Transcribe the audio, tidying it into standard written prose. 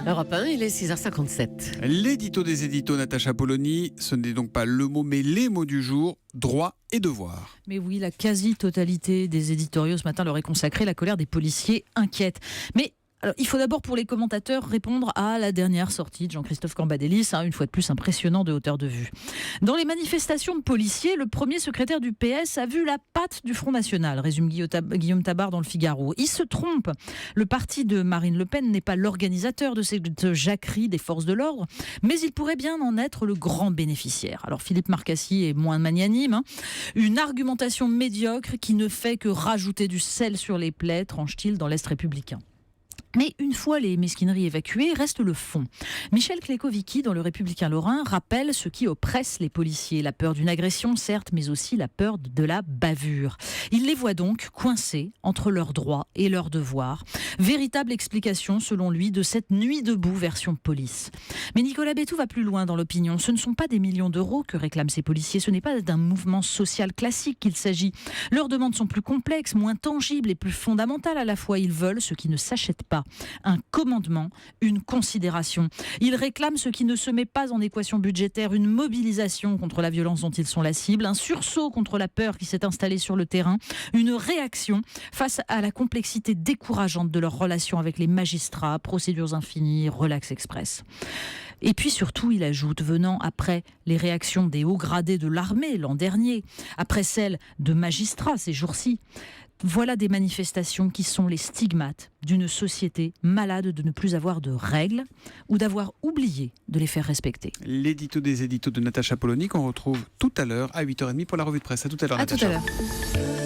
Europe 1, il est 6h57. L'édito des éditos, Natacha Polony, ce n'est donc pas le mot mais les mots du jour, droit et devoir. Mais oui, la quasi-totalité des éditoriaux ce matin leur est consacrée. La colère des policiers inquiète. Mais alors, il faut d'abord pour les commentateurs répondre à la dernière sortie de Jean-Christophe Cambadélis, une fois de plus impressionnant de hauteur de vue. Dans les manifestations de policiers, le premier secrétaire du PS a vu la patte du Front National, résume Guillaume Tabar dans le Figaro. Il se trompe. Le parti de Marine Le Pen n'est pas l'organisateur de cette jacquerie des forces de l'ordre, mais il pourrait bien en être le grand bénéficiaire. Alors Philippe Marcassi est moins magnanime. Une argumentation médiocre qui ne fait que rajouter du sel sur les plaies, tranche-t-il dans l'Est républicain. Mais une fois les mesquineries évacuées, reste le fond. Michel Klékovicki, dans Le Républicain Lorrain, rappelle ce qui oppresse les policiers. La peur d'une agression, certes, mais aussi la peur de la bavure. Il les voit donc coincés entre leurs droits et leurs devoirs. Véritable explication, selon lui, de cette nuit debout version police. Mais Nicolas Bétou va plus loin dans l'opinion. Ce ne sont pas des millions d'euros que réclament ces policiers. Ce n'est pas d'un mouvement social classique qu'il s'agit. Leurs demandes sont plus complexes, moins tangibles et plus fondamentales à la fois. Ils veulent ce qui ne s'achète pas. Un commandement, une considération. Ils réclament ce qui ne se met pas en équation budgétaire, une mobilisation contre la violence dont ils sont la cible, un sursaut contre la peur qui s'est installée sur le terrain, une réaction face à la complexité décourageante de leurs relations avec les magistrats, procédures infinies, relax express. Et puis surtout, il ajoute, venant après les réactions des hauts gradés de l'armée l'an dernier, après celles de magistrats ces jours-ci, voilà des manifestations qui sont les stigmates d'une société malade de ne plus avoir de règles ou d'avoir oublié de les faire respecter. L'édito des éditos de Natacha Polony qu'on retrouve tout à l'heure à 8h30 pour la revue de presse. À tout à l'heure, Natacha. À tout à l'heure.